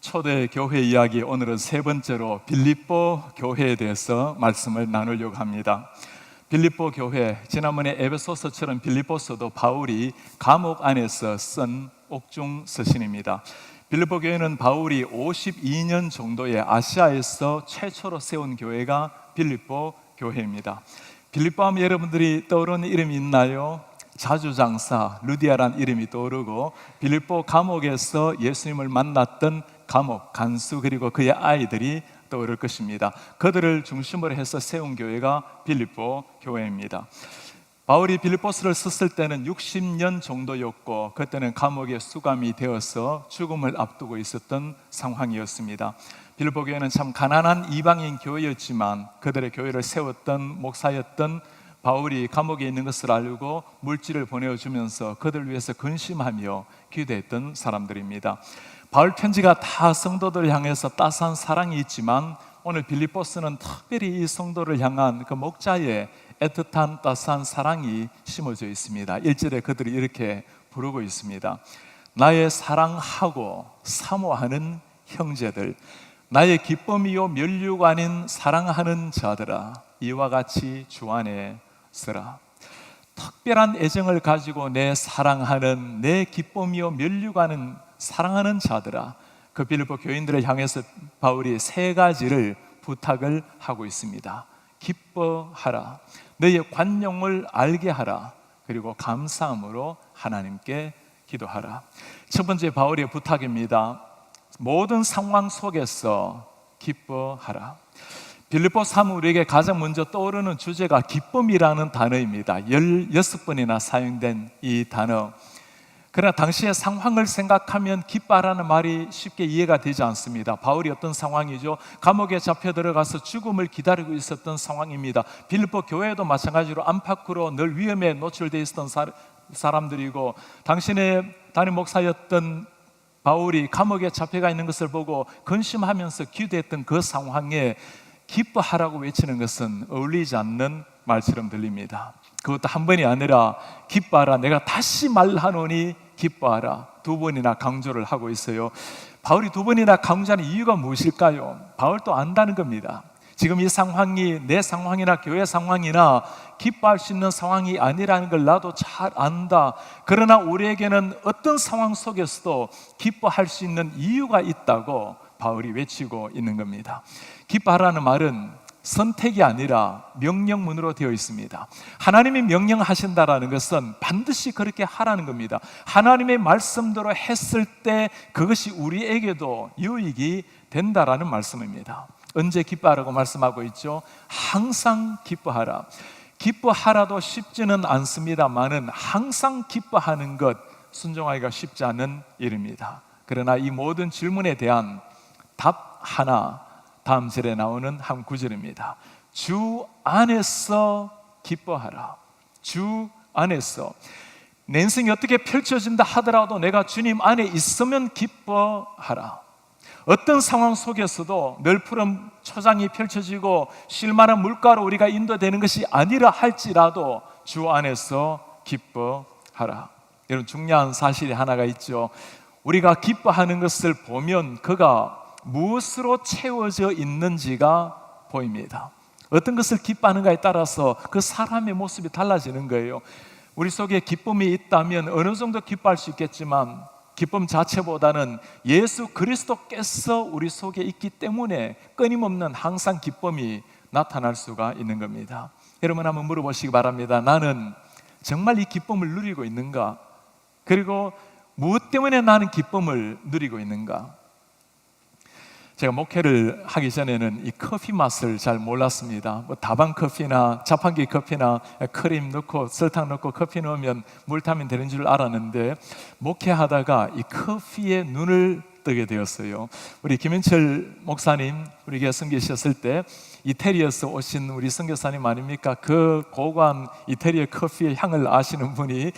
초대 교회 이야기, 오늘은 세 번째로 빌립보 교회에 대해서 말씀을 나누려고 합니다. 빌립보 교회, 지난번에 에베소서처럼 빌립보서도 바울이 감옥 안에서 쓴 옥중 서신입니다. 빌립보 교회는 바울이 52년 정도의 아시아에서 최초로 세운 교회가 빌립보 교회입니다. 빌립보 하면 여러분들이 떠오르는 이름이 있나요? 자주장사 루디아라는 이름이 떠오르고, 빌립보 감옥에서 예수님을 만났던 감옥 간수, 그리고 그의 아이들이 떠오를 것입니다. 그들을 중심으로 해서 세운 교회가 빌립보 교회입니다. 바울이 빌립보서를 썼을 때는 60년 정도였고, 그때는 감옥에 수감이 되어서 죽음을 앞두고 있었던 상황이었습니다. 빌립보 교회는 참 가난한 이방인 교회였지만, 그들의 교회를 세웠던 목사였던 바울이 감옥에 있는 것을 알고 물질을 보내주면서 그들을 위해서 근심하며 기도했던 사람들입니다. 바울 편지가 다 성도들을 향해서 따스한 사랑이 있지만, 오늘 빌립보서는 특별히 이 성도를 향한 그 목자의 애틋한 따스한 사랑이 심어져 있습니다. 1절에 그들이 이렇게 부르고 있습니다. 나의 사랑하고 사모하는 형제들, 나의 기쁨이요 면류가 아닌 사랑하는 자들아, 이와 같이 주 안에 서라. 특별한 애정을 가지고 내 사랑하는, 내 기쁨이요 면류가 아닌 사랑하는 자들아, 그 빌립보 교인들을 향해서 바울이 세 가지를 부탁을 하고 있습니다. 기뻐하라, 너의 관용을 알게 하라, 그리고 감사함으로 하나님께 기도하라. 첫 번째 바울의 부탁입니다. 모든 상황 속에서 기뻐하라. 빌립보 사무 우리에게 가장 먼저 떠오르는 주제가 기쁨이라는 단어입니다. 16번이나 사용된 이 단어. 그러나 당시의 상황을 생각하면 기뻐하라는 말이 쉽게 이해가 되지 않습니다. 바울이 어떤 상황이죠? 감옥에 잡혀 들어가서 죽음을 기다리고 있었던 상황입니다. 빌립보 교회도 마찬가지로 안팎으로 늘 위험에 노출되어 있었던 사람들이고, 당신의 담임 목사였던 바울이 감옥에 잡혀가 있는 것을 보고 근심하면서 기도했던 그 상황에 기뻐하라고 외치는 것은 어울리지 않는 말처럼 들립니다. 그것도 한 번이 아니라 기뻐하라, 내가 다시 말하노니 기뻐하라, 두 번이나 강조를 하고 있어요. 바울이 두 번이나 강조하는 이유가 무엇일까요? 바울도 안다는 겁니다. 지금 이 상황이 내 상황이나 교회 상황이나 기뻐할 수 있는 상황이 아니라는 걸 나도 잘 안다. 그러나 우리에게는 어떤 상황 속에서도 기뻐할 수 있는 이유가 있다고 바울이 외치고 있는 겁니다. 기뻐하라는 말은 선택이 아니라 명령문으로 되어 있습니다. 하나님이 명령하신다라는 것은 반드시 그렇게 하라는 겁니다. 하나님의 말씀대로 했을 때 그것이 우리에게도 유익이 된다라는 말씀입니다. 언제 기뻐하라고 말씀하고 있죠? 항상 기뻐하라. 기뻐하라도 쉽지는 않습니다만은 항상 기뻐하는 것, 순종하기가 쉽지 않은 일입니다. 그러나 이 모든 질문에 대한 답 하나, 다음 절에 나오는 한 구절입니다. 주 안에서 기뻐하라. 주 안에서. 내 인생이 어떻게 펼쳐진다 하더라도 내가 주님 안에 있으면 기뻐하라. 어떤 상황 속에서도 늘 푸른 초장이 펼쳐지고 쉴만한 물가로 우리가 인도되는 것이 아니라 할지라도 주 안에서 기뻐하라. 이런 중요한 사실이 하나가 있죠. 우리가 기뻐하는 것을 보면 그가 무엇으로 채워져 있는지가 보입니다. 어떤 것을 기뻐하는가에 따라서 그 사람의 모습이 달라지는 거예요. 우리 속에 기쁨이 있다면 어느 정도 기뻐할 수 있겠지만, 기쁨 자체보다는 예수 그리스도께서 우리 속에 있기 때문에 끊임없는 항상 기쁨이 나타날 수가 있는 겁니다. 여러분 한번 물어보시기 바랍니다. 나는 정말 이 기쁨을 누리고 있는가? 그리고 무엇 때문에 나는 기쁨을 누리고 있는가? 제가 목회를 하기 전에는 이 커피 맛을 잘 몰랐습니다. 다방 커피나 자판기 커피나 크림 넣고 설탕 넣고 커피 넣으면 물 타면 되는 줄 알았는데, 목회하다가 이 커피에 눈을 뜨게 되었어요. 우리 김현철 목사님 우리에게 섬기셨을 때 이태리에서 오신 우리 선교사님 아닙니까? 그 고관 이태리의 커피의 향을 아시는 분이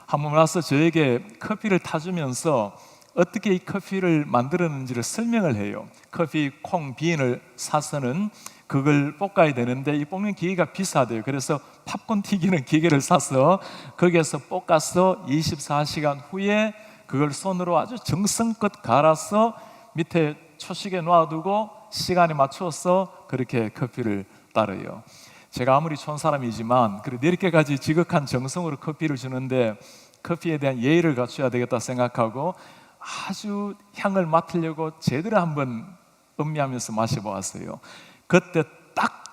한 번 와서 저에게 커피를 타주면서 어떻게 이 커피를 만들었는지를 설명을 해요. 커피 콩 비인을 사서는 그걸 볶아야 되는데 이 볶는 기계가 비싸대요. 그래서 팝콘 튀기는 기계를 사서 거기에서 볶아서 24시간 후에 그걸 손으로 아주 정성껏 갈아서 밑에 초식에 놔두고 시간에 맞추어서 그렇게 커피를 따르요. 제가 아무리 좋은 사람이지만 이렇게까지 지극한 정성으로 커피를 주는데 커피에 대한 예의를 갖춰야 되겠다 생각하고 아주 향을 맡으려고 제대로 한번 음미하면서 마셔보았어요. 그때 딱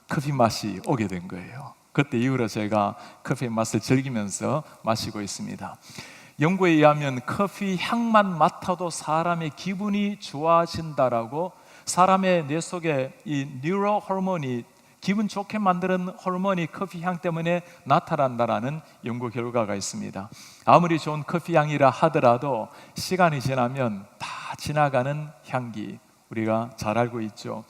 커피 맛이 오게 된 거예요. 그때 이후로 제가 커피 맛을 즐기면서 마시고 있습니다. 연구에 의하면 커피 향만 맡아도 사람의 기분이 좋아진다라고, 사람의 뇌 속에 이 뉴로 호르몬이, 기분 좋게 만드는 호르몬이 커피 향 때문에 나타난다라는 연구 결과가 있습니다. 아무리 좋은 커피 향이라 하더라도 시간이 지나면 다 지나가는 향기, 우리가 잘 알고 있죠.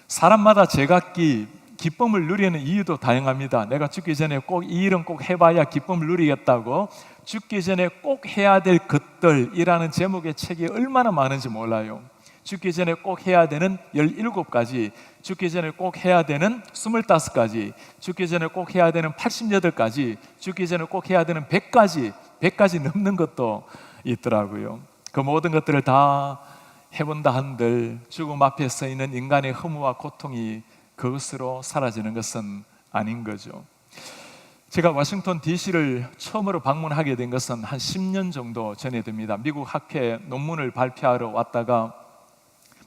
사람마다 제각기 기쁨을 누리는 이유도 다양합니다. 내가 죽기 전에 꼭 이 일은 꼭 해봐야 기쁨을 누리겠다고 죽기 전에 꼭 해야 될 것들이라는 제목의 책이 얼마나 많은지 몰라요. 죽기 전에 꼭 해야 되는 17가지, 죽기 전에 꼭 해야 되는 25가지, 죽기 전에 꼭 해야 되는 88가지, 죽기 전에 꼭 해야 되는 100가지 넘는 것도 있더라고요. 그 모든 것들을 다 해본다 한들 죽음 앞에 서 있는 인간의 허무와 고통이 그것으로 사라지는 것은 아닌 거죠. 제가 워싱턴 DC를 처음으로 방문하게 된 것은 한 10년 정도 전에 됩니다. 미국 학회에 논문을 발표하러 왔다가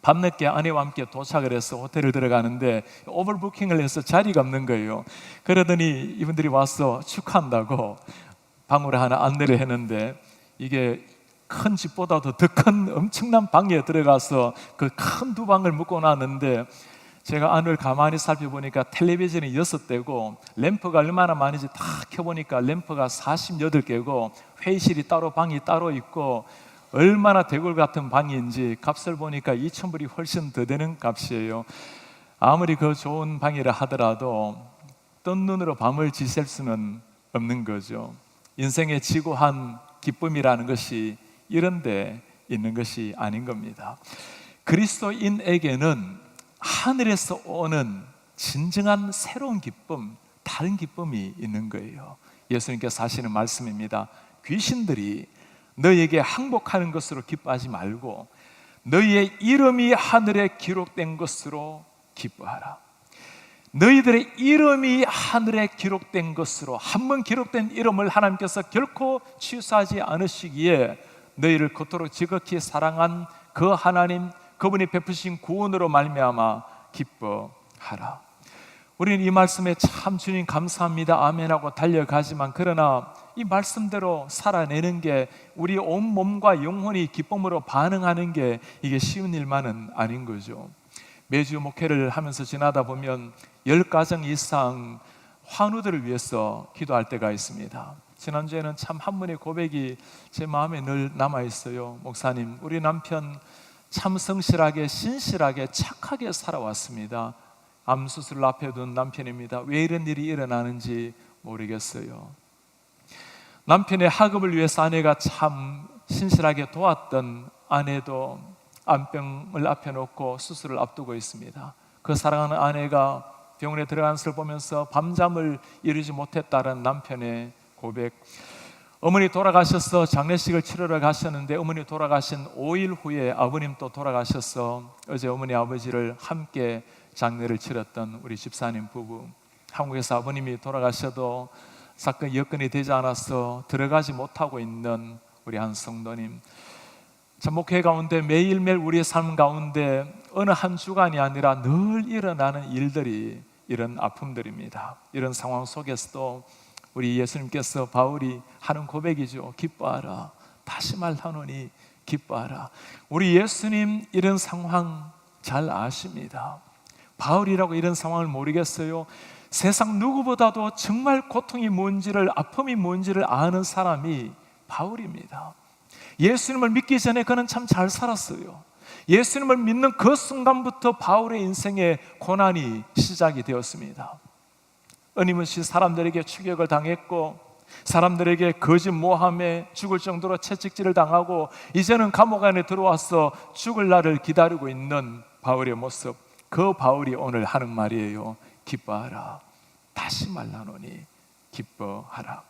밤늦게 아내와 함께 도착을 해서 호텔을 들어가는데 오버부킹을 해서 자리가 없는 거예요. 그러더니 이분들이 와서 축하한다고 방으로 하나 안내를 했는데, 이게 큰 집보다도 더 큰 엄청난 방에 들어가서 그 큰 두 방을 묶어 놨는데, 제가 안을 가만히 살펴보니까 텔레비전이 6대고 램프가 얼마나 많은지 다 켜보니까 램프가 48개고 회의실이 따로, 방이 따로 있고 얼마나 대궐 같은 방인지 값을 보니까 2,000불이 훨씬 더 되는 값이에요. 아무리 그 좋은 방이라 하더라도 뜬 눈으로 밤을 지샐 수는 없는 거죠. 인생의 지고한 기쁨이라는 것이 이런 데 있는 것이 아닌 겁니다. 그리스도인에게는 하늘에서 오는 진정한 새로운 기쁨, 다른 기쁨이 있는 거예요. 예수님께서 하시는 말씀입니다. 귀신들이 너희에게 항복하는 것으로 기뻐하지 말고 너희의 이름이 하늘에 기록된 것으로 기뻐하라. 너희들의 이름이 하늘에 기록된 것으로, 한 번 기록된 이름을 하나님께서 결코 취소하지 않으시기에 너희를 그토록 지극히 사랑한 그 하나님, 그분이 베푸신 구원으로 말미암아 기뻐하라. 우리는 이 말씀에 참 주님 감사합니다, 아멘하고 달려가지만, 그러나 이 말씀대로 살아내는 게, 우리 온 몸과 영혼이 기쁨으로 반응하는 게 이게 쉬운 일만은 아닌 거죠. 매주 목회를 하면서 지나다 보면 10가정 이상 환우들을 위해서 기도할 때가 있습니다. 지난주에는 참 한 분의 고백이 제 마음에 늘 남아있어요. 목사님, 우리 남편 참 성실하게, 신실하게, 착하게 살아왔습니다. 암수술을 앞에 둔 남편입니다. 왜 이런 일이 일어나는지 모르겠어요. 남편의 학업을 위해서 아내가 참 신실하게 도왔던 아내도 암병을 앞에 놓고 수술을 앞두고 있습니다. 그 사랑하는 아내가 병원에 들어간 것을 보면서 밤잠을 이루지 못했다는 남편의 고백. 어머니 돌아가셔서 장례식을 치르러 가셨는데, 어머니 돌아가신 5일 후에 아버님 또 돌아가셔서 어제 어머니 아버지를 함께 장례를 치렀던 우리 집사님 부부. 한국에서 아버님이 돌아가셔도 사건 여건이 되지 않아서 들어가지 못하고 있는 우리 한 성도님. 참 목회 가운데 매일매일 우리의 삶 가운데 어느 한 주간이 아니라 늘 일어나는 일들이 이런 아픔들입니다. 이런 상황 속에서도 우리 예수님께서, 바울이 하는 고백이죠. 기뻐하라. 다시 말하노니 기뻐하라. 우리 예수님 이런 상황 잘 아십니다. 바울이라고 이런 상황을 모르겠어요? 세상 누구보다도 정말 고통이 뭔지를, 아픔이 뭔지를 아는 사람이 바울입니다. 예수님을 믿기 전에 그는 참 잘 살았어요. 예수님을 믿는 그 순간부터 바울의 인생의 고난이 시작이 되었습니다. 끊임없이 사람들에게 추격을 당했고, 사람들에게 거짓 모함에 죽을 정도로 채찍질을 당하고, 이제는 감옥 안에 들어와서 죽을 날을 기다리고 있는 바울의 모습. 그 바울이 오늘 하는 말이에요. 기뻐하라. 다시 말하노니 기뻐하라.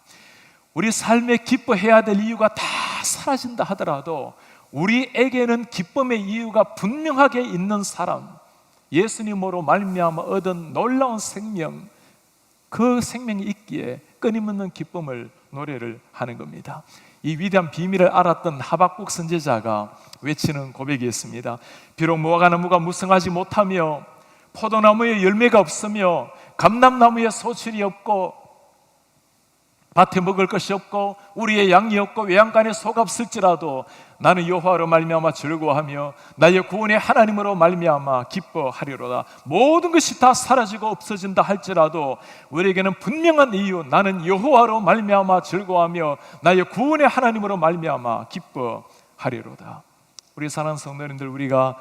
우리 삶에 기뻐해야 될 이유가 다 사라진다 하더라도 우리에게는 기쁨의 이유가 분명하게 있는 사람, 예수님으로 말미암아 얻은 놀라운 생명, 그 생명이 있기에 끊임없는 기쁨을 노래를 하는 겁니다. 이 위대한 비밀을 알았던 하박국 선지자가 외치는 고백이 있습니다. 비록 무화과 나무가 무성하지 못하며 포도나무에 열매가 없으며 감람나무에 소출이 없고 밭에 먹을 것이 없고 우리의 양이 없고 외양간에 소가 없을지라도 나는 여호와로 말미암아 즐거워하며 나의 구원의 하나님으로 말미암아 기뻐하리로다. 모든 것이 다 사라지고 없어진다 할지라도 우리에게는 분명한 이유, 나는 여호와로 말미암아 즐거워하며 나의 구원의 하나님으로 말미암아 기뻐하리로다. 우리 사랑하는 성도님들, 우리가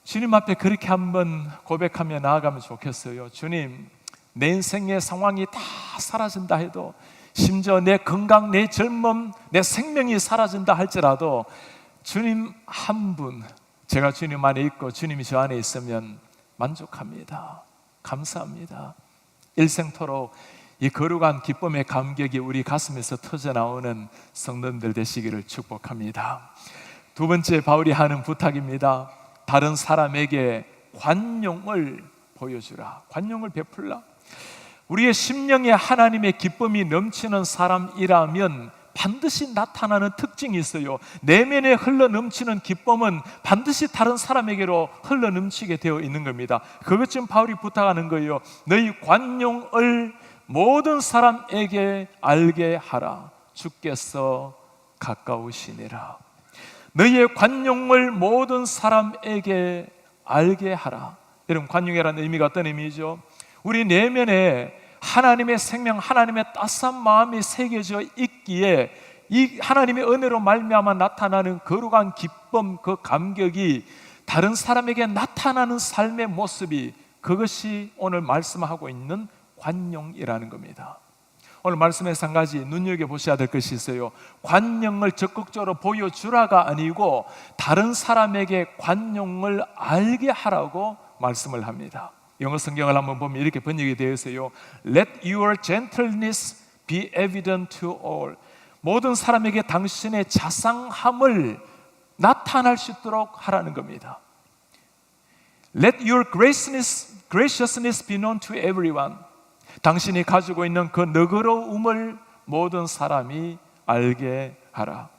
주님 앞에 그렇게 한번 고백하며 나아가면 좋겠어요. 주님, 내 인생의 상황이 다 사라진다 해도, 심지어 내 건강, 내 젊음, 내 생명이 사라진다 할지라도 주님 한 분, 제가 주님 안에 있고 주님이 저 안에 있으면 만족합니다. 감사합니다. 일생토록 이 거룩한 기쁨의 감격이 우리 가슴에서 터져나오는 성도들 되시기를 축복합니다. 두 번째, 바울이 하는 부탁입니다. 다른 사람에게 관용을 보여주라. 관용을 베풀라. 우리의 심령에 하나님의 기쁨이 넘치는 사람이라면 반드시 나타나는 특징이 있어요. 내면에 흘러 넘치는 기쁨은 반드시 다른 사람에게로 흘러 넘치게 되어 있는 겁니다. 그것 좀 바울이 부탁하는 거예요. 너희 관용을 모든 사람에게 알게 하라. 주께서 가까우시니라. 너희의 관용을 모든 사람에게 알게 하라. 여러분, 관용이라는 의미가 어떤 의미죠? 우리 내면에 하나님의 생명, 하나님의 따스한 마음이 새겨져 있기에 이 하나님의 은혜로 말미암아 나타나는 거룩한 기쁨, 그 감격이 다른 사람에게 나타나는 삶의 모습이, 그것이 오늘 말씀하고 있는 관용이라는 겁니다. 오늘 말씀에서 한 가지 눈여겨보셔야 될 것이 있어요. 관용을 적극적으로 보여주라가 아니고 다른 사람에게 관용을 알게 하라고 말씀을 합니다. 영어 성경을 한번 보면 이렇게 번역이 되어 있어요. Let your gentleness be evident to all. 모든 사람에게 당신의 자상함을 나타날 수 있도록 하라는 겁니다. Let your graciousness be known to everyone. 당신이 가지고 있는 그 너그러움을 모든 사람이 알게 하라.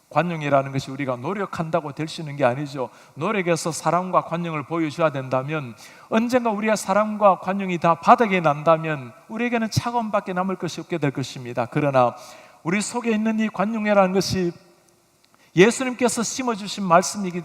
관용이라는 것이 우리가 노력한다고 될 수 있는 게 아니죠. 노력해서 사랑과 관용을 보여줘야 된다면, 언젠가 우리의 사랑과 관용이 다 바닥에 난다면 우리에게는 차가움밖에 남을 것이 없게 될 것입니다. 그러나 우리 속에 있는 이 관용이라는 것이 예수님께서 심어주신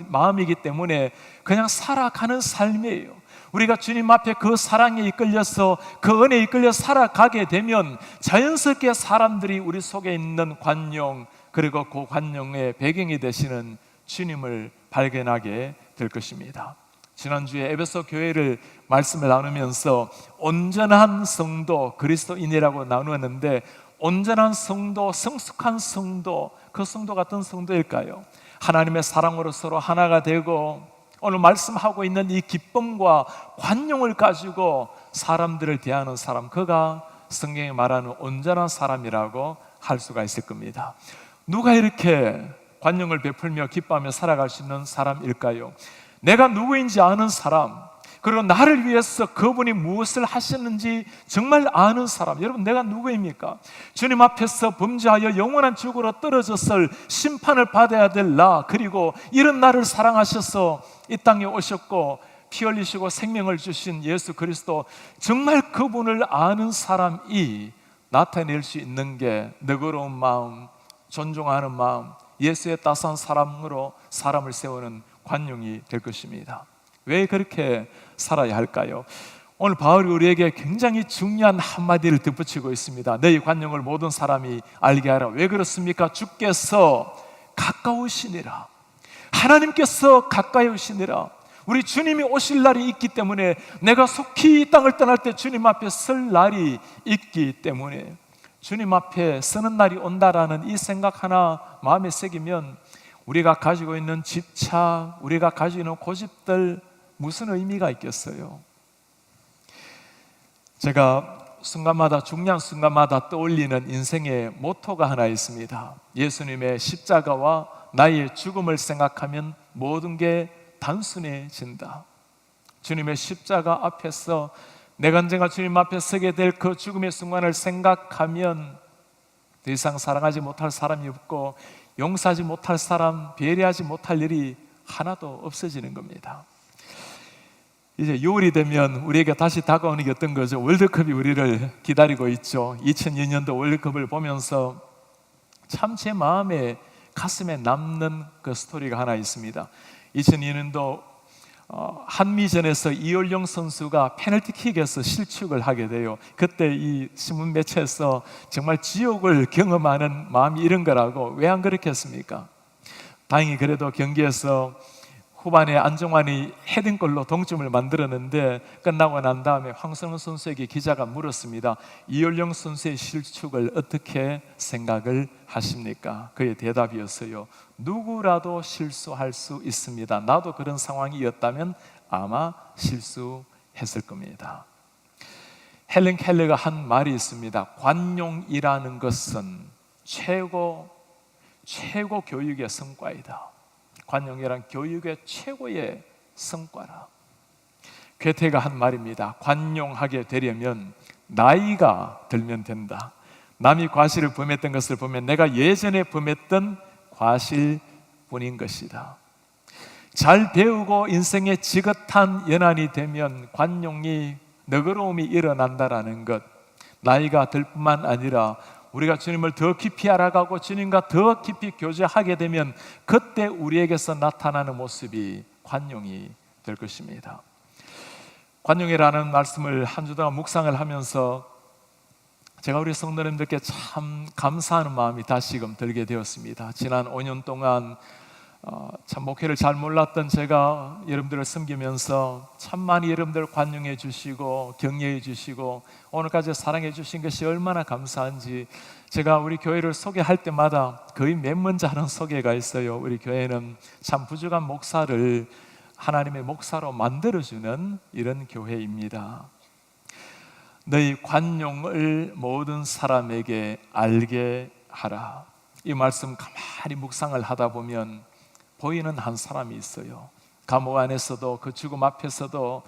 마음이기 때문에 그냥 살아가는 삶이에요. 우리가 주님 앞에 그 사랑에 이끌려서, 그 은혜에 이끌려 살아가게 되면 자연스럽게 사람들이 우리 속에 있는 관용, 그리고 그 관용의 배경이 되시는 주님을 발견하게 될 것입니다. 지난주에 에베소 교회를 말씀을 나누면서 온전한 성도, 그리스도인이라고 나누었는데, 온전한 성도, 성숙한 성도, 그 성도가 어떤 성도일까요? 하나님의 사랑으로 서로 하나가 되고 오늘 말씀하고 있는 이 기쁨과 관용을 가지고 사람들을 대하는 사람, 그가 성경이 말하는 온전한 사람이라고 할 수가 있을 겁니다. 누가 이렇게 관용을 베풀며 기뻐하며 살아갈 수 있는 사람일까요? 내가 누구인지 아는 사람, 그리고 나를 위해서 그분이 무엇을 하셨는지 정말 아는 사람. 여러분, 내가 누구입니까? 주님 앞에서 범죄하여 영원한 죽으로 떨어졌을 심판을 받아야 될 나, 그리고 이런 나를 사랑하셔서 이 땅에 오셨고 피 흘리시고 생명을 주신 예수 그리스도, 정말 그분을 아는 사람이 나타낼 수 있는 게 너그러운 마음, 존중하는 마음, 예수의 따스한 사랑으로 사람을 세우는 관용이 될 것입니다. 왜 그렇게 살아야 할까요? 오늘 바울이 우리에게 굉장히 중요한 한마디를 덧붙이고 있습니다. 너희 관용을 모든 사람이 알게 하라. 왜 그렇습니까? 주께서 가까우시니라. 하나님께서 가까이 오시니라. 우리 주님이 오실 날이 있기 때문에, 내가 속히 이 땅을 떠날 때 주님 앞에 설 날이 있기 때문에, 주님 앞에 서는 날이 온다라는 이 생각 하나 마음에 새기면 우리가 가지고 있는 집착, 우리가 가지고 있는 고집들 무슨 의미가 있겠어요? 제가 순간마다, 중요한 순간마다 떠올리는 인생의 모토가 하나 있습니다. 예수님의 십자가와 나의 죽음을 생각하면 모든 게 단순해진다. 주님의 십자가 앞에서 내가 언젠가 주님 앞에 서게 될 그 죽음의 순간을 생각하면 더 이상 사랑하지 못할 사람이 없고 용서하지 못할 사람, 배려하지 못할 일이 하나도 없어지는 겁니다. 이제 6월이 되면 우리에게 다시 다가오는 게 어떤 거죠? 월드컵이 우리를 기다리고 있죠. 2002년도 월드컵을 보면서 참 제 마음에 가슴에 남는 그 스토리가 하나 있습니다. 2002년도 한미전에서 이올영 선수가 페널티킥에서 실축을 하게 돼요. 그때 이 신문 매체에서 정말 지옥을 경험하는 마음이 이런 거라고, 왜 안 그렇게 했습니까? 다행히 그래도 경기에서 후반에 안정환이 헤딩골로 동점을 만들었는데, 끝나고 난 다음에 황선홍 선수에게 기자가 물었습니다. 이올영 선수의 실축을 어떻게 생각을 하십니까? 그의 대답이었어요. 누구라도 실수할 수 있습니다. 나도 그런 상황이었다면 아마 실수했을 겁니다. 헬렌 켈러가 한 말이 있습니다. 관용이라는 것은 최고 교육의 성과이다. 관용이란 교육의 최고의 성과라. 괴테가 한 말입니다. 관용하게 되려면 나이가 들면 된다. 남이 과실을 범했던 것을 보면 내가 예전에 범했던 과실뿐인 것이다. 잘 배우고 인생의 지긋한 연한이 되면 관용이, 너그러움이 일어난다라는 것, 나이가 들 뿐만 아니라 우리가 주님을 더 깊이 알아가고 주님과 더 깊이 교제하게 되면 그때 우리에게서 나타나는 모습이 관용이 될 것입니다. 관용이라는 말씀을 한 주 동안 묵상을 하면서 제가 우리 성도님들께 참 감사하는 마음이 다시금 들게 되었습니다. 지난 5년 동안 참 목회를 잘 몰랐던 제가 여러분들을 섬기면서 참 많이 여러분들 관용해 주시고 격려해 주시고 오늘까지 사랑해 주신 것이 얼마나 감사한지, 제가 우리 교회를 소개할 때마다 거의 맨 먼저 하는 소개가 있어요. 우리 교회는 참 부족한 목사를 하나님의 목사로 만들어주는 이런 교회입니다. 너희 관용을 모든 사람에게 알게 하라. 이 말씀 가만히 묵상을 하다 보면 보이는 한 사람이 있어요. 감옥 안에서도 그 죽음 앞에서도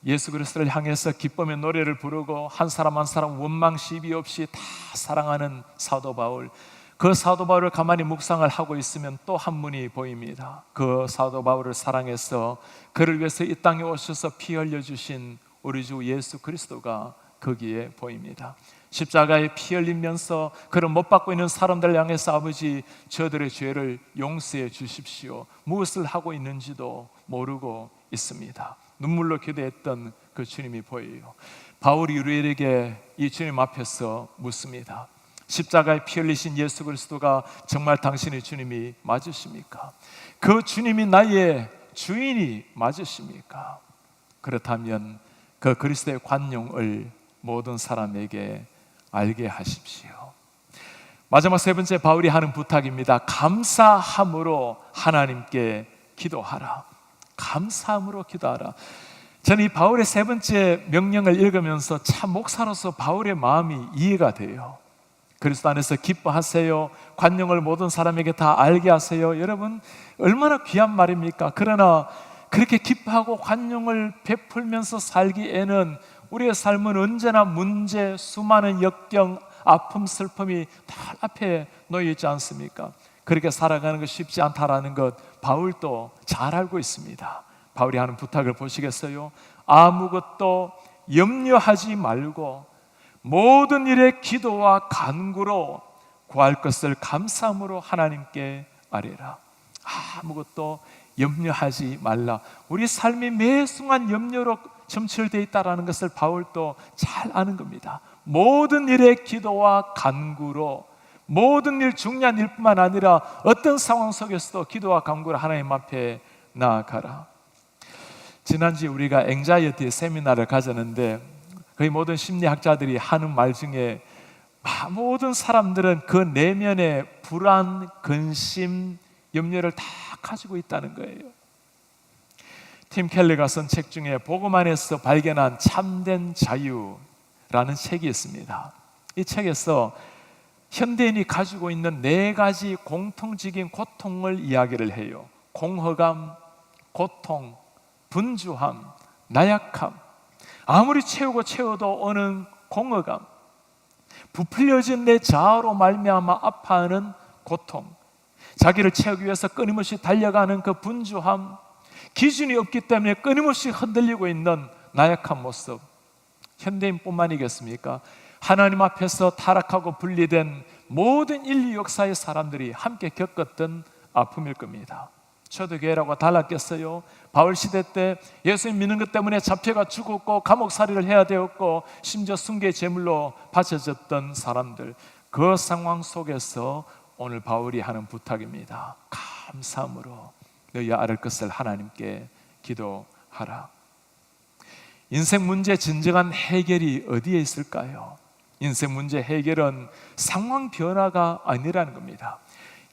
예수 그리스도를 향해서 기쁨의 노래를 부르고 한 사람 한 사람 원망 시비 없이 다 사랑하는 사도 바울. 그 사도 바울을 가만히 묵상을 하고 있으면 또 한 분이 보입니다. 그 사도 바울을 사랑해서 그를 위해서 이 땅에 오셔서 피 흘려주신 우리 주 예수 그리스도가 거기에 보입니다. 십자가에 피 흘리면서 그를 못 받고 있는 사람들 향해서 아버지, 저들의 죄를 용서해 주십시오. 무엇을 하고 있는지도 모르고 있습니다. 눈물로 기도했던 그 주님이 보여요. 바울이 우리에게 이 주님 앞에서 묻습니다. 십자가에 피 흘리신 예수 그리스도가 정말 당신의 주님이 맞으십니까? 그 주님이 나의 주인이 맞으십니까? 그렇다면 그 그리스도의 관용을 모든 사람에게 알게 하십시오. 마지막 세 번째 바울이 하는 부탁입니다. 감사함으로 하나님께 기도하라. 감사함으로 기도하라. 저는 이 바울의 세 번째 명령을 읽으면서 참 목사로서 바울의 마음이 이해가 돼요. 그리스도 안에서 기뻐하세요. 관용을 모든 사람에게 다 알게 하세요. 여러분, 얼마나 귀한 말입니까? 그러나 그렇게 기뻐하고 관용을 베풀면서 살기에는 우리의 삶은 언제나 문제, 수많은 역경, 아픔, 슬픔이 다 앞에 놓여 있지 않습니까? 그렇게 살아가는 것이 쉽지 않다라는 것 바울도 잘 알고 있습니다. 바울이 하는 부탁을 보시겠어요? 아무것도 염려하지 말고 모든 일에 기도와 간구로 구할 것을 감사함으로 하나님께 아뢰라. 아무것도 염려하지 말라. 우리 삶이 매 순간 염려로 점철되어 있다는 것을 바울도 잘 아는 겁니다. 모든 일에 기도와 간구로, 모든 일, 중요한 일뿐만 아니라 어떤 상황 속에서도 기도와 간구로 하나님 앞에 나아가라. 지난주에 우리가 앵자이어티 세미나를 가졌는데 거의 모든 심리학자들이 하는 말 중에 모든 사람들은 그 내면의 불안, 근심, 염려를 다 가지고 있다는 거예요. 팀 켈러가 쓴 책 중에 복음 안에서 발견한 참된 자유라는 책이 있습니다. 이 책에서 현대인이 가지고 있는 네 가지 공통적인 고통을 이야기를 해요. 공허감, 고통, 분주함, 나약함. 아무리 채워도 오는 공허감, 부풀려진 내 자아로 말미암아 아파하는 고통, 자기를 채우기 위해서 끊임없이 달려가는 그 분주함, 기준이 없기 때문에 끊임없이 흔들리고 있는 나약한 모습. 현대인뿐만이겠습니까? 하나님 앞에서 타락하고 분리된 모든 인류 역사의 사람들이 함께 겪었던 아픔일 겁니다. 초대교회라고 달랐겠어요? 바울시대 때 예수님 믿는 것 때문에 잡혀가 죽었고 감옥살이를 해야 되었고 심지어 숭배의 제물로 바쳐졌던 사람들, 그 상황 속에서 오늘 바울이 하는 부탁입니다. 감사함으로 너희 아를 것을 하나님께 기도하라. 인생 문제 진정한 해결이 어디에 있을까요? 인생 문제 해결은 상황 변화가 아니라는 겁니다.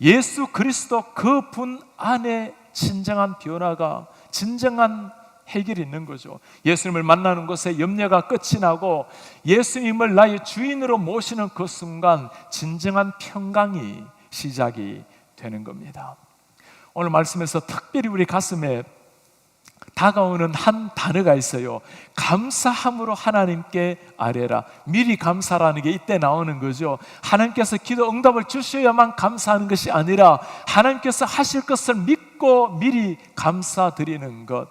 예수 그리스도 그 분 안에 진정한 변화가, 진정한 해결이 있는 거죠. 예수님을 만나는 것에 염려가 끝이 나고 예수님을 나의 주인으로 모시는 그 순간 진정한 평강이 시작이 되는 겁니다. 오늘 말씀에서 특별히 우리 가슴에 다가오는 한 단어가 있어요. 감사함으로 하나님께 아뢰라. 미리 감사라는 게 이때 나오는 거죠. 하나님께서 기도 응답을 주셔야만 감사하는 것이 아니라 하나님께서 하실 것을 믿고 미리 감사드리는 것.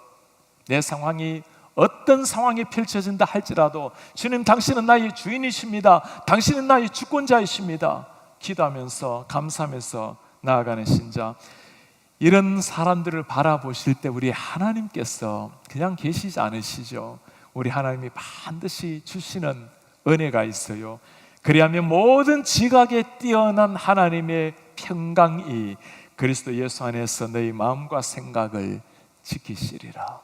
내 상황이 어떤 상황이 펼쳐진다 할지라도 주님, 당신은 나의 주인이십니다. 당신은 나의 주권자이십니다. 기도하면서 감사하면서 나아가는 신자, 이런 사람들을 바라보실 때 우리 하나님께서 그냥 계시지 않으시죠. 우리 하나님이 반드시 주시는 은혜가 있어요. 그리하면 모든 지각에 뛰어난 하나님의 평강이 그리스도 예수 안에서 너희 마음과 생각을 지키시리라.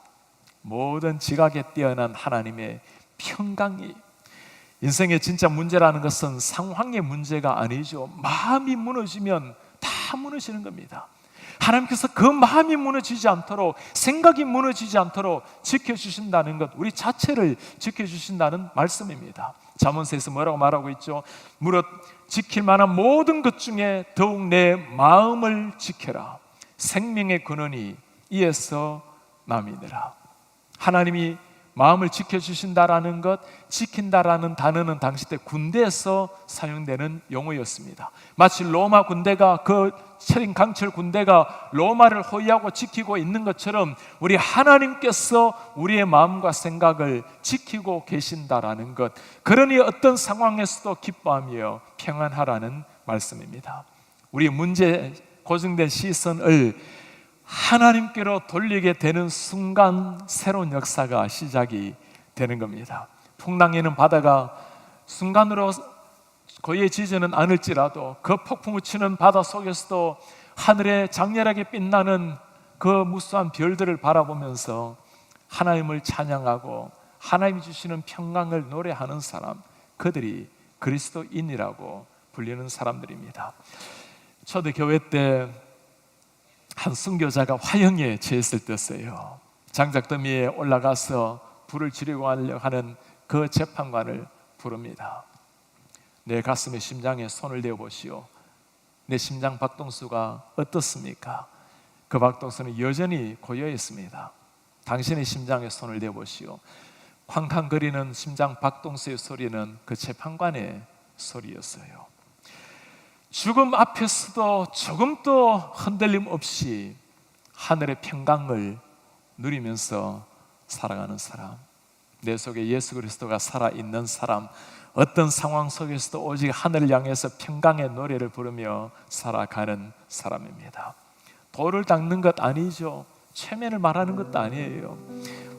모든 지각에 뛰어난 하나님의 평강이. 인생의 진짜 문제라는 것은 상황의 문제가 아니죠. 마음이 무너지면 다 무너지는 겁니다. 하나님께서 그 마음이 무너지지 않도록, 생각이 무너지지 않도록 지켜주신다는 것, 우리 자체를 지켜주신다는 말씀입니다. 잠언서에서 뭐라고 말하고 있죠? 무릇 지킬 만한 모든 것 중에 더욱 내 마음을 지켜라. 생명의 근원이 이에서 남이니라. 하나님이 마음을 지켜주신다라는 것, 지킨다라는 단어는 당시 때 군대에서 사용되는 용어였습니다. 마치 로마 군대가, 그 철인 강철 군대가 로마를 호위하고 지키고 있는 것처럼 우리 하나님께서 우리의 마음과 생각을 지키고 계신다라는 것, 그러니 어떤 상황에서도 기뻐하며 평안하라는 말씀입니다. 우리 문제 고정된 시선을 하나님께로 돌리게 되는 순간 새로운 역사가 시작이 되는 겁니다. 풍랑에는 바다가 순간으로 고요해지지는 않을지라도 그 폭풍을 치는 바다 속에서도 하늘에 장렬하게 빛나는 그 무수한 별들을 바라보면서 하나님을 찬양하고 하나님이 주시는 평강을 노래하는 사람, 그들이 그리스도인이라고 불리는 사람들입니다. 초대교회 때 한 순교자가 화형에 처했을 때였어요. 장작더미에 올라가서 불을 지르고 하는 그 재판관을 부릅니다. 내 가슴에 심장에 손을 대어 보시오. 내 심장 박동수가 어떻습니까? 그 박동수는 여전히 고요했습니다. 당신의 심장에 손을 대어 보시오. 쾅쾅거리는 심장 박동수의 소리는 그 재판관의 소리였어요. 죽음 앞에서도 조금도 흔들림 없이 하늘의 평강을 누리면서 살아가는 사람, 내 속에 예수 그리스도가 살아있는 사람, 어떤 상황 속에서도 오직 하늘을 향해서 평강의 노래를 부르며 살아가는 사람입니다. 돌을 닦는 것 아니죠. 최면을 말하는 것도 아니에요.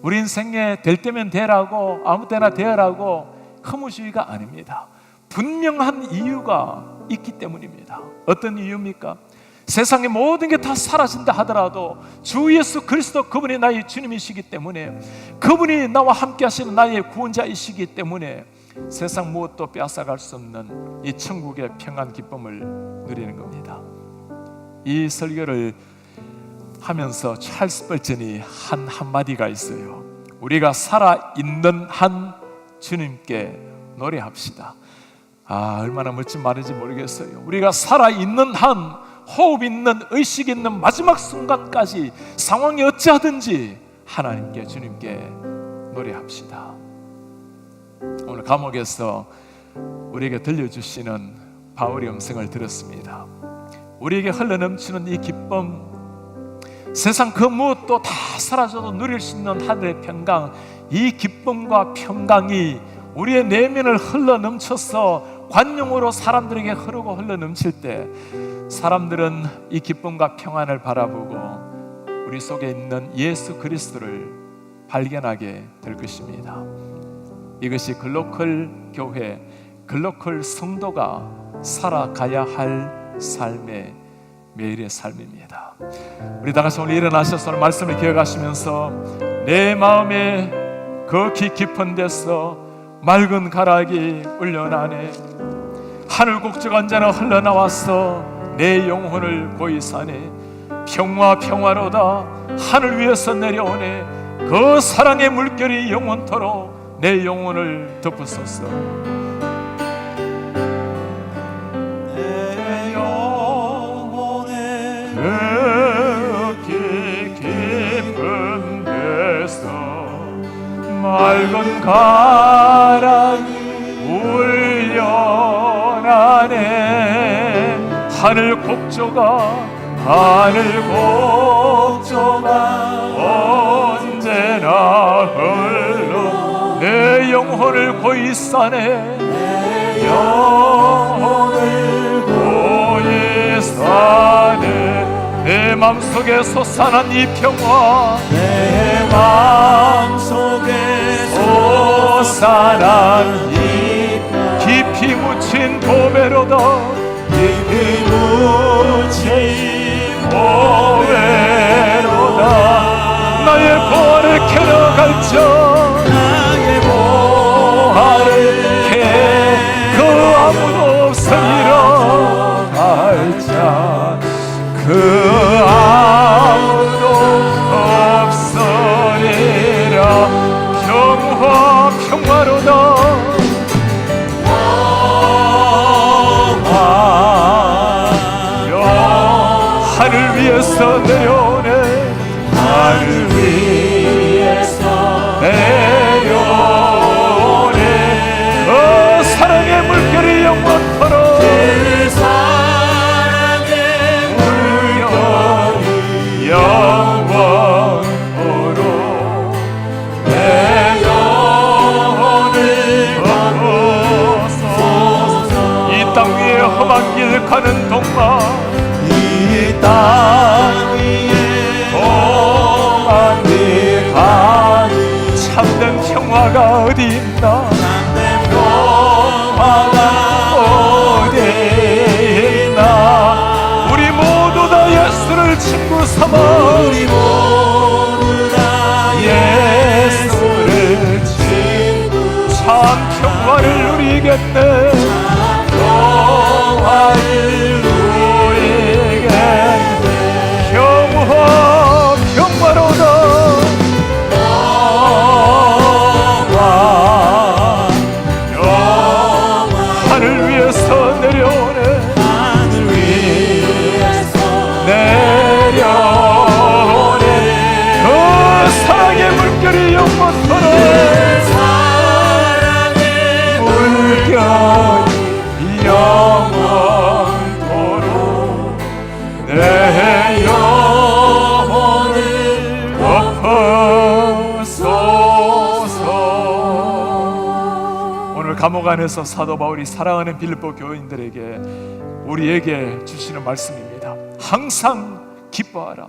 우리 인생에 될 때면 되라고, 아무 때나 되라고 허무주의가 아닙니다. 분명한 이유가 있기 때문입니다. 어떤 이유입니까? 세상의 모든 게 다 사라진다 하더라도 주 예수 그리스도, 그분이 나의 주님이시기 때문에, 그분이 나와 함께 하시는 나의 구원자이시기 때문에 세상 무엇도 빼앗아갈 수 없는 이 천국의 평안 기쁨을 누리는 겁니다. 이 설교를 하면서 찰스 벌전이 한 한마디가 있어요. 우리가 살아있는 한 주님께 노래합시다. 얼마나 멋진 말인지 모르겠어요. 우리가 살아있는 한, 호흡 있는, 의식 있는 마지막 순간까지 상황이 어찌하든지 하나님께, 주님께 노래합시다. 오늘 감옥에서 우리에게 들려주시는 바울의 음성을 들었습니다. 우리에게 흘러넘치는 이 기쁨, 세상 그 무엇도 다 사라져도 누릴 수 있는 하늘의 평강, 이 기쁨과 평강이 우리의 내면을 흘러넘쳐서 관용으로 사람들에게 흐르고 흘러넘칠 때 사람들은 이 기쁨과 평안을 바라보고 우리 속에 있는 예수 그리스도를 발견하게 될 것입니다. 이것이 글로컬 교회, 글로컬 성도가 살아가야 할 삶의 매일의 삶입니다. 우리 다 같이 오늘 일어나셔서 오늘 말씀을 기억하시면서 내 마음에 그 깊은 데서 맑은 가락이 울려나네. 하늘 곡조가 언제나 흘러나와서 내 영혼을 보이사네. 평화로다 하늘 위에서 내려오네. 그 사랑의 물결이 영원토록 내 영혼을 덮으소서. 내 영혼에 깊은 데서 맑은 가락이 울려나네. 하늘 곡조가 언제나 흘러 내 영혼을 고이 싸네. 내 영혼을 고이 싸네. 내 맘속에 솟아난 이 평화, 내 맘속에 솟아난 이 평화, 깊이 묻힌 보배로다. 깊이 묻힌 보배로다. 나의 보화를 캐러 갈자. 나의 보화를 캐 그 아무도 없으리라. 갈자 그 아무도 없으리라. 평화로다. 하늘 위에서 내려오네. 하늘 위에서 내려오네. 그 사랑의 물결이 영원토록, 그 사랑의 물결이 영원토록 내 영혼을 덮어소서. 이 땅 위에 험한 길 가는 동마, 이 땅 위에 험한 길 가니 참된 평화가 어디 있나. 참된 평화가 어디 있나. 우리 모두 다 예수를 친구 삼아. 우리 모두 다 예수를 친구 참 평화를 누리겠네. 평화를 평화로다. 하늘 위에서 내려오네. 하늘 위에서 내려오네. 그 사랑의 물결이 영원토록, 사랑의 물결이 영원토록 내 영혼을 덮어소서. 오늘 감옥 안에서 사도 바울이 사랑하는 빌립보 교인들에게, 우리에게 주시는 말씀입니다. 항상 기뻐하라.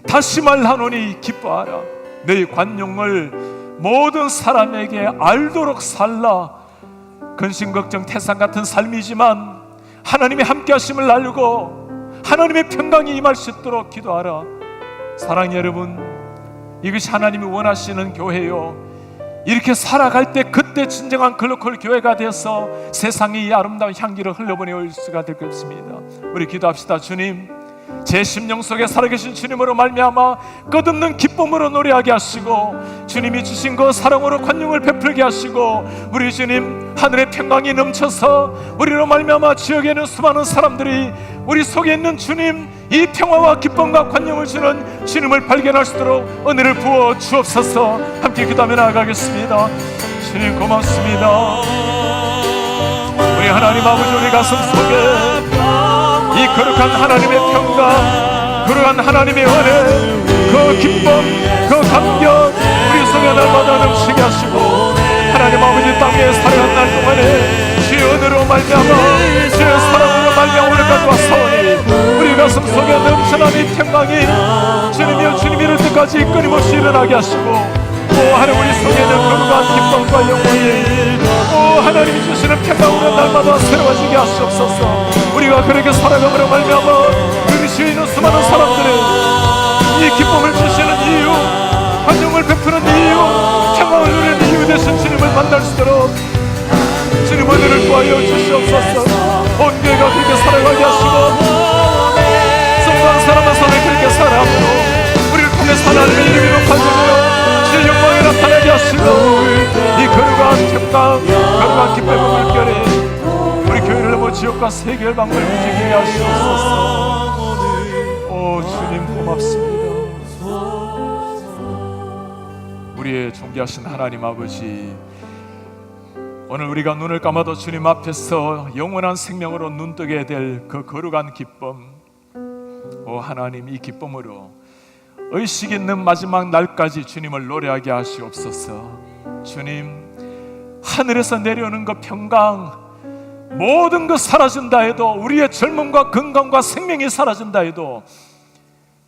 다시 말하노니 기뻐하라. 너희 관용을 모든 사람에게 알도록 살라. 근심 걱정 태산 같은 삶이지만 하나님의 함께하심을 알고 하나님의 평강이 임할 수 있도록 기도하라. 사랑하는 여러분, 이것이 하나님이 원하시는 교회요, 이렇게 살아갈 때 그때 진정한 글로컬 교회가 되어서 세상에 이 아름다운 향기를 흘려보낼 수가 될 것입니다. 우리 기도합시다. 주님, 제 심령 속에 살아계신 주님으로 말미암아 끝없는 기쁨으로 노래하게 하시고, 주님이 주신 그 사랑으로 관용을 베풀게 하시고, 우리 주님 하늘의 평강이 넘쳐서 우리로 말미암아 지역에 있는 수많은 사람들이 우리 속에 있는 주님, 이 평화와 기쁨과 관용을 주는 주님을 발견할 수 있도록 은혜를 부어 주옵소서. 함께 기도하며 나아가겠습니다. 주님 고맙습니다. 우리 하나님 아버지, 우리 가슴 속에 이 거룩한 하나님의 평강, 거룩한 하나님의 은혜, 그 기쁨, 그 감격 우리 속에 날마다 넘치게 하시고, 하나님 아버지 땅에 살아간 날 동안에 주의 은혜로 말미암아 주의 사랑으로 말미암아 오늘까지 왔사오니 우리 가슴 속에 넘쳐난 이 평강이 주님이여 주님 이룰 때까지 끊임없이 일어나게 하시고, 오 하나님 우리 속에 있는 거룩한 기쁨과 영광이 오 하나님이 주시는 평강으로 날마다 새로워지게 하시옵소서. 우리가 그렇게 살아감으로 말미암아 우리 주위에 있는 수많은 사람들의 이 기쁨을 주시는 이유, 환영을 베푸는 이유, 평강을 누리는 이유 되신 주님을 만날 수 있도록 주님 은혜를 구하여 주시옵소서. 온 교회가 그렇게 살아가게 하시고, 성도한 사람은 서로 그렇게 살아가므로 우리를 통해서 하나님의 이름이 높아지며 주의 영광이 나타나게 하시고, 이 거룩한 평강, 거룩한 기쁨의 물결에 우리 교회를 넘어 지역과 세계를 방문해 움직이게 하시옵소서. 오 주님 고맙습니다. 우리의 존귀하신 하나님 아버지, 오늘 우리가 눈을 감아도 주님 앞에서 영원한 생명으로 눈뜨게 될 그 거룩한 기쁨, 오 하나님 이 기쁨으로 의식 있는 마지막 날까지 주님을 노래하게 하시옵소서. 주님 하늘에서 내려오는 그 평강, 모든 것 사라진다 해도, 우리의 젊음과 건강과 생명이 사라진다 해도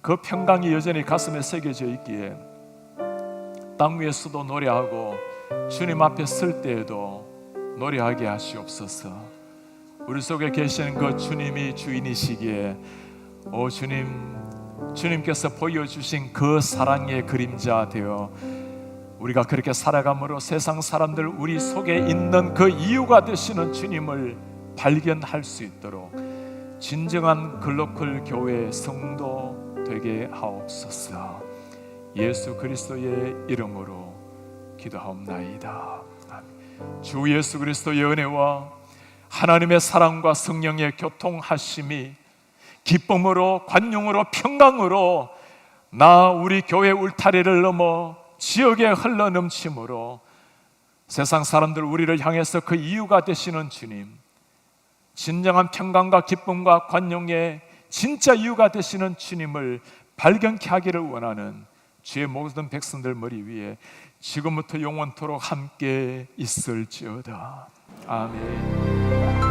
그 평강이 여전히 가슴에 새겨져 있기에 땅 위에서도 노래하고 주님 앞에 설 때에도 노래하게 하시옵소서. 우리 속에 계시는 그 주님이 주인이시기에 오 주님, 주님께서 보여주신 그 사랑의 그림자 되어 우리가 그렇게 살아감으로 세상 사람들 우리 속에 있는 그 이유가 되시는 주님을 발견할 수 있도록 진정한 글로컬 교회 성도 되게 하옵소서. 예수 그리스도의 이름으로 기도하옵나이다. 아멘. 주 예수 그리스도의 은혜와 하나님의 사랑과 성령의 교통하심이 기쁨으로 관용으로 평강으로 나 우리 교회 울타리를 넘어 지역에 흘러넘침으로 세상 사람들 우리를 향해서 그 이유가 되시는 주님, 진정한 평강과 기쁨과 관용의 진짜 이유가 되시는 주님을 발견케 하기를 원하는 주의 모든 백성들 머리 위에 지금부터 영원토록 함께 있을지어다. 아멘.